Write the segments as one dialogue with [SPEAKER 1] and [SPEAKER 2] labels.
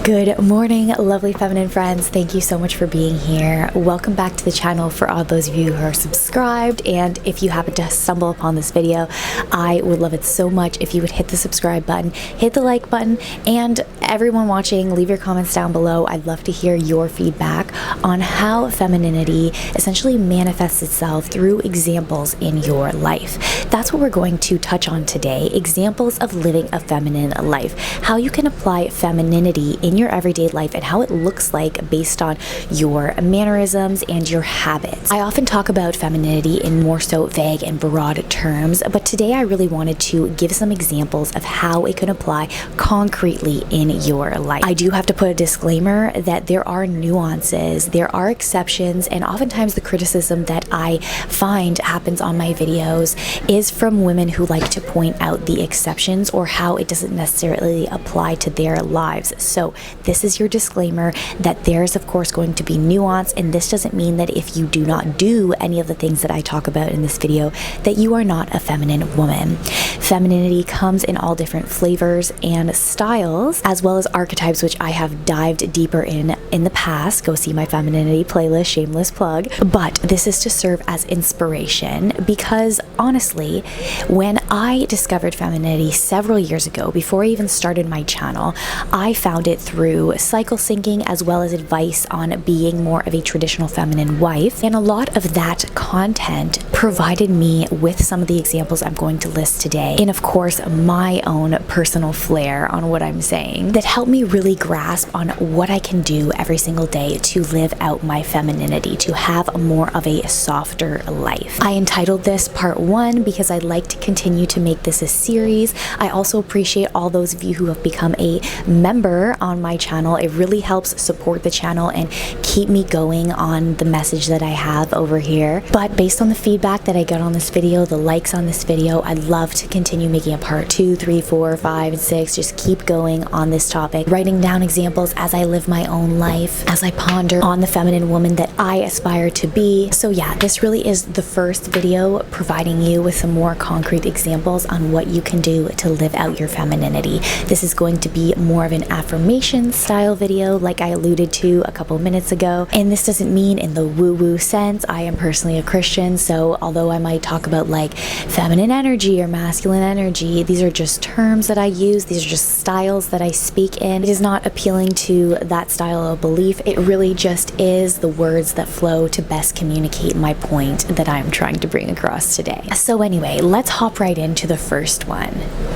[SPEAKER 1] Good morning, lovely feminine friends. Thank you so much for being here. Welcome back to the channel for all those of you who are subscribed. And if you happen to stumble upon this video, I would love it so much if you would hit the subscribe button, hit the like button, and everyone watching, leave your comments down below. I'd love to hear your feedback on how femininity essentially manifests itself through examples in your life. That's what we're going to touch on today. Examples of living a feminine life. How you can apply femininity in your everyday life and how it looks like based on your mannerisms and your habits. I often talk about femininity in more so vague and broad terms, but today I really wanted to give some examples of how it can apply concretely in your life. I do have to put a disclaimer that there are nuances, there are exceptions, and oftentimes the criticism that I find happens on my videos is from women who like to point out the exceptions or how it doesn't necessarily apply to their lives. So this is your disclaimer that there's of course going to be nuance, and this doesn't mean that if you do not do any of the things that I talk about in this video that you are not a feminine woman. Femininity comes in all different flavors and styles, as well as archetypes, which I have dived deeper in the past. Go see my femininity playlist, shameless plug. But this is to serve as inspiration because honestly, when I discovered femininity several years ago, before I even started my channel, I found it through cycle syncing as well as advice on being more of a traditional feminine wife. And a lot of that content provided me with some of the examples I'm going to list today. And of course, my own personal flair on what I'm saying that helped me really grasp on what I can do every single day to live out my femininity, to have more of a softer life. I entitled this part 1 because I'd like to continue to make this a series. I also appreciate all those of you who have become a member on my channel. It really helps support the channel and keep me going on the message that I have over here. But based on the feedback that I got on this video, the likes on this video, I'd love to continue making a part 2, 3, 4, 5, and 6. Just keep going on this topic, writing down examples as I live my own life, as I ponder on the feminine woman that I aspire to be. So yeah, this really is the first video providing you with some more concrete examples on what you can do to live out your femininity. This is going to be more of an affirmation style video like I alluded to a couple minutes ago. And this doesn't mean in the woo-woo sense. I am personally a Christian, so although I might talk about like feminine energy or masculine energy, these are just terms that I use. These are just styles that I speak in. It is not appealing to that style of belief. It really just is the words that flow to best communicate my point that I'm trying to bring across today. So anyway, let's hop right into the first one.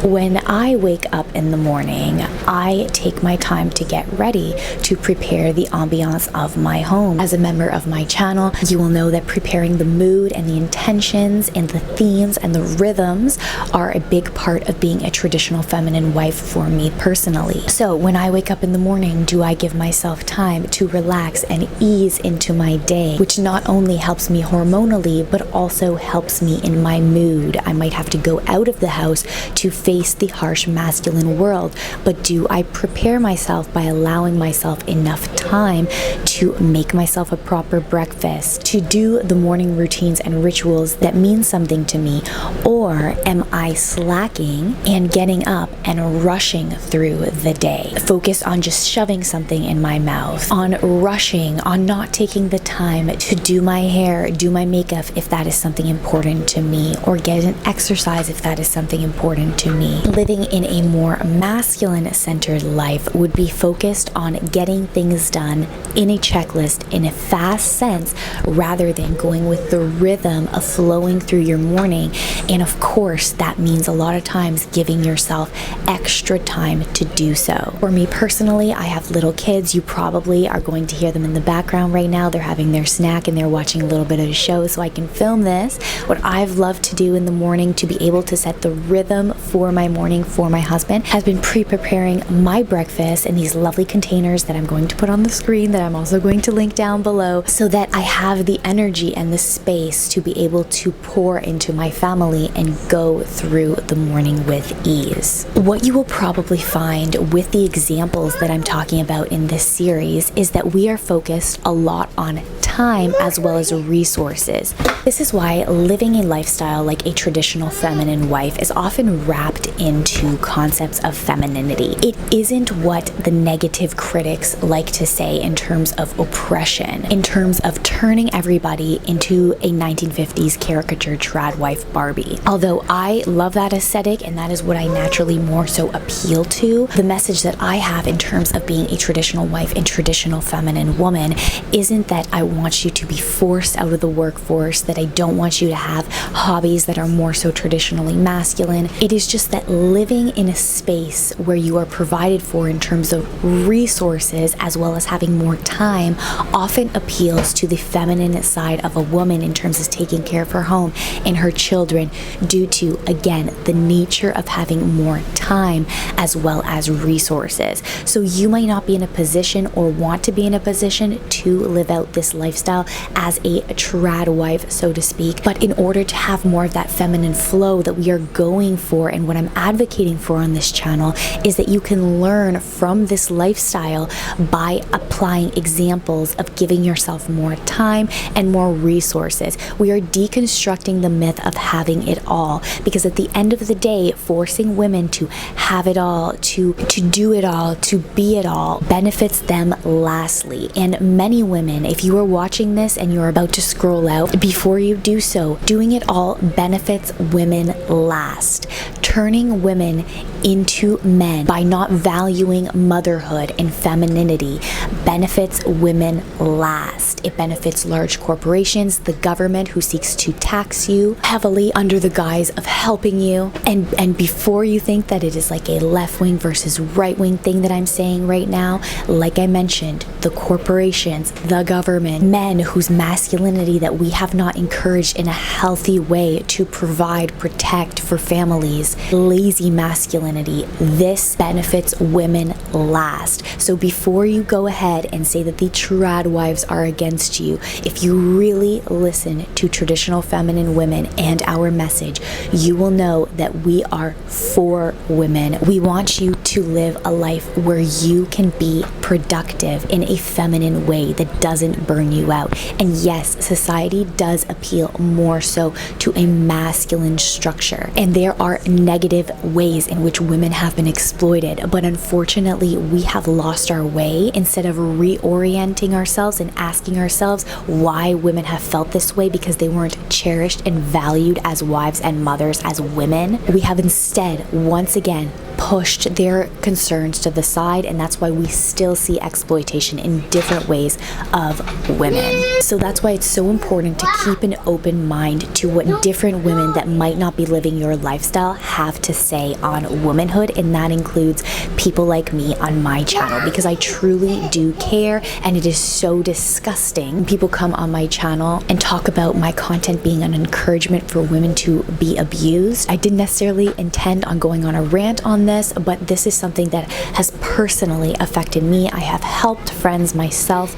[SPEAKER 1] When I wake up in the morning, I take my time to get ready to prepare the ambiance of my home. As a member of my channel, you will know that preparing the mood and the intentions and the themes and the rhythms are a big part of being a traditional feminine wife for me personally. So when I wake up in the morning, do I give myself time to relax and ease into my day, which not only helps me hormonally, but also helps me in my mood. I might have to go out of the house to face the harsh masculine world, but do I prepare myself by allowing myself enough time to make myself a proper breakfast, to do the morning routines and rituals that mean something to me? Or am I slacking and getting up and rushing through the day, focused on just shoving something in my mouth, on rushing, on not taking the time to do my hair, do my makeup if that is something important to me, or get an exercise if that is something important to me? Living in a more masculine centered life would be focused on getting things done in a checklist in a fast sense rather than going with the rhythm of flowing through your morning. And of course, that means a lot of times giving yourself extra time to do so. For me personally, I have little kids. You probably are going to hear them in the background right now. They're having their snack and they're watching a little bit of a show, so I can film this. What I've loved to do in the morning to be able to set the rhythm for my morning for my husband has been pre-preparing my breakfast in these lovely containers that I'm going to put on the screen, that I'm also going to link down below, so that I have the energy and the space to be able to pour into my family and go through the morning with ease. What you will probably find with the examples that I'm talking about in this series is that we are focused a lot on time as well as resources. This is why living a lifestyle like a traditional feminine wife is often wrapped into concepts of femininity. It isn't what the negative critics like to say in terms of oppression, in terms of turning everybody into a 1950s caricature trad wife Barbie. Although I love that aesthetic and that is what I naturally more so appeal to, the message that I have in terms of being a traditional wife and traditional feminine woman isn't that I want you to be forced out of the workforce, that I don't want you to have hobbies that are more so traditionally masculine. It is just that living in a space where you are provided for in terms of resources as well as having more time often appeals to the feminine side of a woman in terms of taking care of her home and her children due to, again, the nature of having more time as well as resources. So you might not be in a position or want to be in a position to live out this lifestyle as a trad wife, so to speak, but in order to have more of that feminine flow that we are going for, and what I'm advocating for on this channel is that you can learn from this lifestyle by applying examples of giving yourself more time and more resources. We are deconstructing the myth of having it all, because at the end of the day, forcing women to have it all, to do it all, to be it all, benefits them lastly. And many women, if you are watching this and you're about to scroll out, before you do so, doing it all benefits women last. Turning women into men by not valuing motherhood and femininity benefits women last. It benefits large corporations, the government who seeks to tax you heavily under the guise of helping you. And before you think that it is like a left-wing versus right-wing thing that I'm saying right now, like I mentioned, the corporations, the government, men whose masculinity that we have not encouraged in a healthy way to provide, protect for families, lazy masculinity, this benefits women last. So before you go ahead and say that the trad wives are against you, if you really listen to traditional feminine women and our message, you will know that we are for women. We want you to live a life where you can be productive in a feminine way that doesn't burn you out. And yes, society does appeal more so to a masculine structure, and there are negative ways in which women have been exploited, but unfortunately we have lost our way. Instead of reorienting ourselves and asking ourselves why women have felt this way because they weren't cherished and valued as wives and mothers, as women, we have instead once again pushed their concerns to the side, and that's why we still see exploitation in different ways of women. So that's why it's so important to keep an open mind to what different women that might not be living your lifestyle have to say on womanhood, and that includes people like me on my channel, because I truly do care, and it is so disgusting when people come on my channel and talk about my content being an encouragement for women to be abused. I didn't necessarily intend on going on a rant on this, but this is something that has personally affected me. I have helped friends myself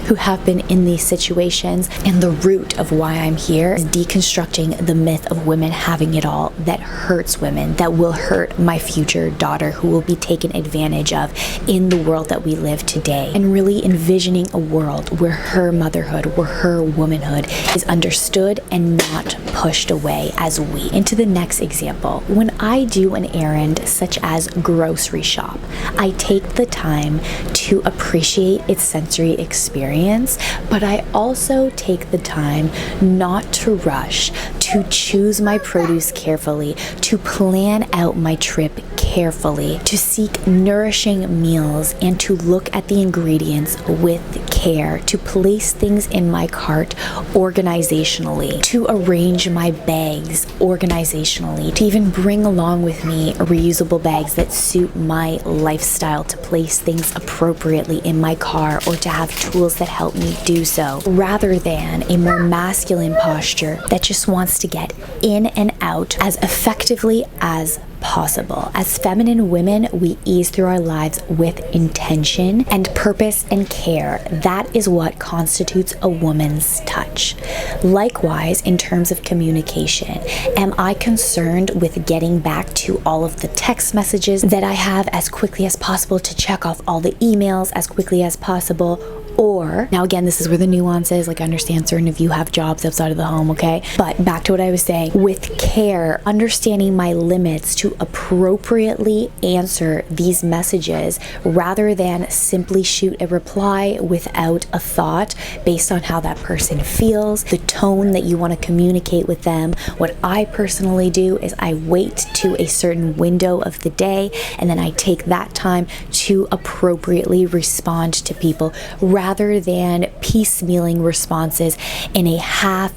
[SPEAKER 1] who have been in these situations, and the root of why I'm here is deconstructing the myth of women having it all that hurts women, that will hurt my future daughter who will be taken advantage of in the world that we live today, and really envisioning a world where her motherhood, where her womanhood is understood and not pushed away as we. Into the next example, when I do an errand such as grocery shop, I take the time to appreciate its sensory experience, but I also take the time not to rush, to choose my produce carefully, to plan out my trip carefully, to seek nourishing meals, and to look at the ingredients with care, to place things in my cart organizationally, to arrange my bags organizationally, to even bring along with me reusable bags that suit my lifestyle, to place things appropriately in my car, or to have tools that help me do so, rather than a more masculine posture that just wants to get in and out as effectively as possible. As feminine women, we ease through our lives with intention and purpose and care. That is what constitutes a woman's touch. Likewise, in terms of communication, am I concerned with getting back to all of the text messages that I have as quickly as possible, to check off all the emails as quickly as possible? Or, now again, this is where the nuance is. Like, I understand certain of you have jobs outside of the home, okay? But back to what I was saying, with care, understanding my limits to appropriately answer these messages rather than simply shoot a reply without a thought based on how that person feels, the tone that you want to communicate with them. What I personally do is I wait to a certain window of the day, and then I take that time to appropriately respond to people rather than piecemealing responses in a half,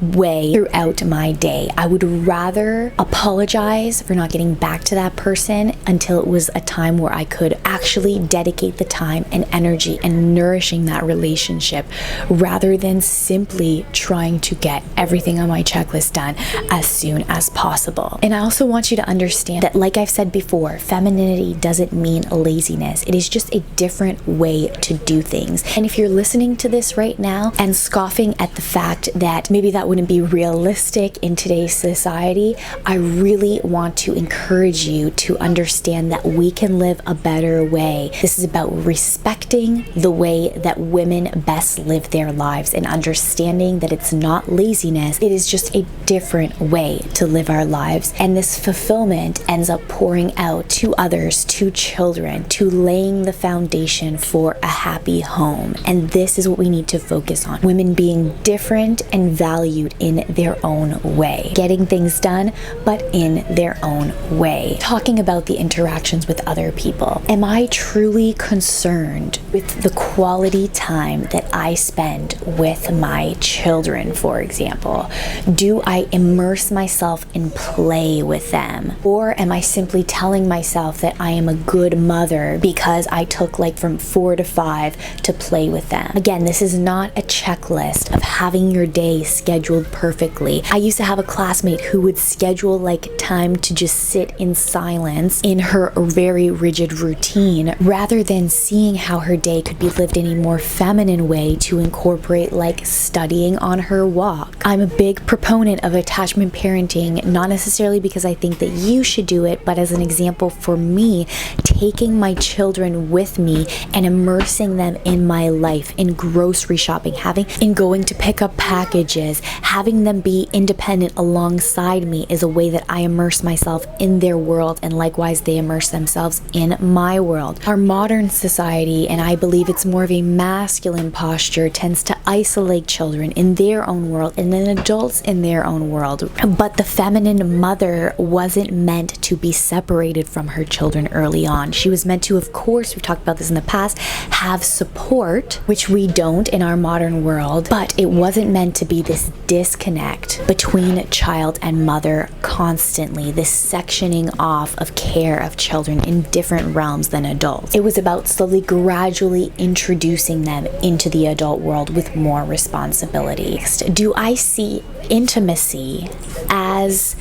[SPEAKER 1] way throughout my day. I would rather apologize for not getting back to that person until it was a time where I could actually dedicate the time and energy and nourishing that relationship rather than simply trying to get everything on my checklist done as soon as possible. And I also want you to understand that, like I've said before, femininity doesn't mean laziness. It is just a different way to do things. And if you're listening to this right now and scoffing at the fact that maybe that wouldn't be realistic in today's society, I really want to encourage you to understand that we can live a better way. This is about respecting the way that women best live their lives and understanding that it's not laziness. It is just a different way to live our lives. And this fulfillment ends up pouring out to others, to children, to laying the foundation for a happy home. And this is what we need to focus on. Women being different and valued in their own way. Getting things done, but in their own way. Talking about the interactions with other people. Am I truly concerned with the quality time that I spend with my children, for example? Do I immerse myself in play with them? Or am I simply telling myself that I am a good mother because I took from 4 to 5 to play with them? Again, this is not a checklist of having your day scheduled perfectly. I used to have a classmate who would schedule time to just sit in silence in her very rigid routine rather than seeing how her day could be lived in a more feminine way to incorporate studying on her walk. I'm a big proponent of attachment parenting, not necessarily because I think that you should do it, but as an example for me, taking my children with me and immersing them in my life, in grocery shopping, in going to pick up packages, having them be independent alongside me is a way that I immerse myself in their world, and likewise they immerse themselves in my world. Our modern society, and I believe it's more of a masculine posture, tends to isolate children in their own world and then adults in their own world. But the feminine mother wasn't meant to be separated from her children early on. She was meant to, of course, we've talked about this in the past, have support, which we don't in our modern world, but it wasn't meant to be this disconnect between child and mother constantly, this sectioning off of care of children in different realms than adults. It was about slowly, gradually introducing them into the adult world with more responsibility. Do I see intimacy as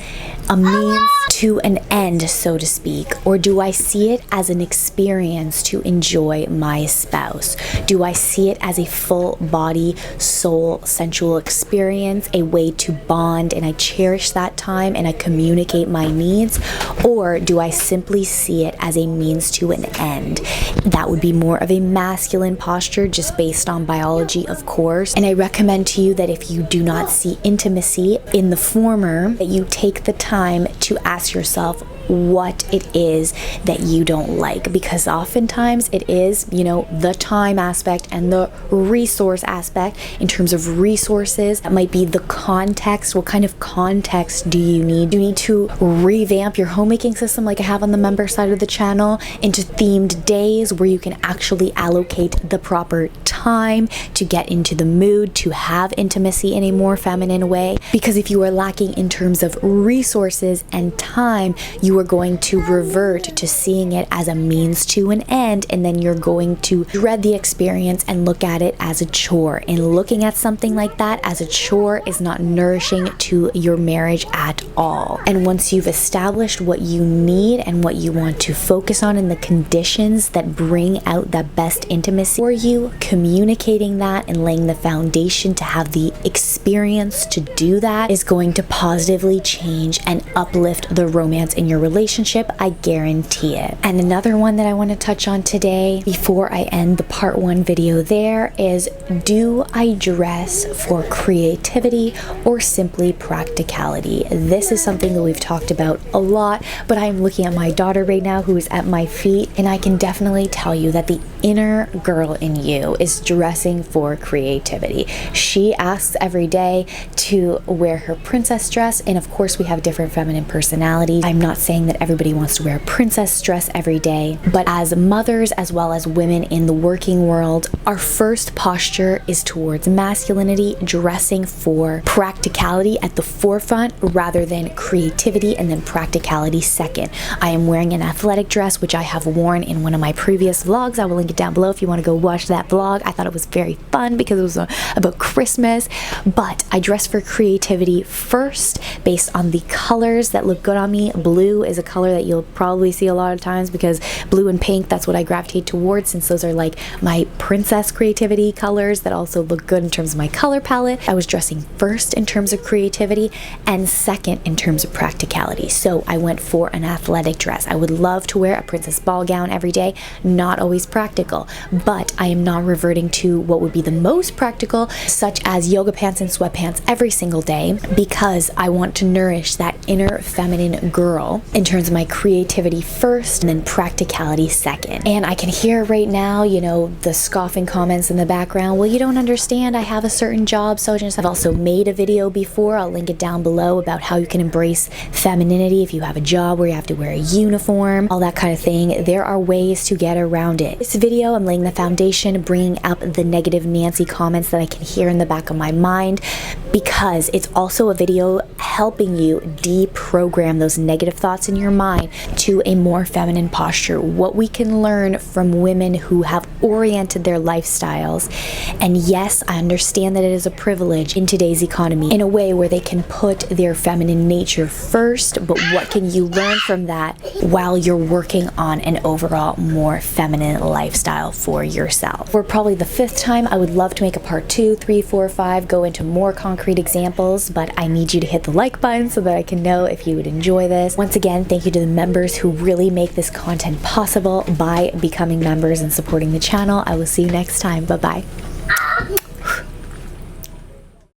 [SPEAKER 1] a means to an end, so to speak, or do I see it as an experience to enjoy my spouse? Do I see it as a full body, soul, sensual experience, a way to bond, and I cherish that time and I communicate my needs? Or do I simply see it as a means to an end? That would be more of a masculine posture, just based on biology, of course. And I recommend to you that if you do not see intimacy in the former, that you take the time to ask yourself what it is that you don't like, because oftentimes it is, the time aspect and the resource aspect. In terms of resources, that might be the context. What kind of context do you need? Do you need to revamp your homemaking system like I have on the member side of the channel into themed days where you can actually allocate the proper time to get into the mood to have intimacy in a more feminine way? Because if you are lacking in terms of resources and time, you are going to revert to seeing it as a means to an end, and then you're going to dread the experience and look at it as a chore. And looking at something like that as a chore is not nourishing to your marriage at all. And once you've established what you need and what you want to focus on and the conditions that bring out that best intimacy for you, communicating that and laying the foundation to have the experience to do that is going to positively change and uplift the romance in your relationship, I guarantee it. And another one that I want to touch on today before I end the part 1 video there is, do I dress for creativity or simply practicality? This is something that we've talked about a lot, but I'm looking at my daughter right now who is at my feet, and I can definitely tell you that the inner girl in you is dressing for creativity. She asks every day to wear her princess dress, and of course we have different feminine personalities. I'm not saying that everybody wants to wear a princess dress every day, but as mothers as well as women in the working world, our first posture is towards masculinity, dressing for practicality at the forefront rather than creativity and then practicality second. I am wearing an athletic dress, which I have worn in one of my previous vlogs. I will link it down below if you want to go watch that vlog. I thought it was very fun because it was about Christmas, but I dress for creativity first based on the colors that look good on me. Blue is a color that you'll probably see a lot of times because blue and pink, that's what I gravitate towards, since those are like my princess creativity colors that also look good in terms of my color palette. I was dressing first in terms of creativity and second in terms of practicality. So I went for an athletic dress. I would love to wear a princess ball gown every day, not always practical, but I am not reverting to what would be the most practical, such as yoga pants and sweatpants every single day, because I want to nourish that inner feminine girl in terms of my creativity first and then practicality second. And I can hear right now, you know, the scoffing comments in the background. Well, you don't understand. I have a certain job, so I've also made a video before. I'll link it down below about how you can embrace femininity if you have a job where you have to wear a uniform, all that kind of thing. There are ways to get around it. This video, I'm laying the foundation, bringing up the negative Nancy comments that I can hear in the back of my mind, because it's also a video helping you deprogram those negative thoughts in your mind to a more feminine posture. What we can learn from women who have oriented their lifestyles. And yes, I understand that it is a privilege in today's economy in a way where they can put their feminine nature first, but what can you learn from that while you're working on an overall more feminine lifestyle for yourself? For probably the 5th time, I would love to make a part 2, 3, 4, 5, go into more concrete examples, but I need you to hit the like button so that I can know if you would enjoy this. Once again, thank you to the members who really make this content possible by becoming members and supporting the channel. I will see you next time. Bye-bye.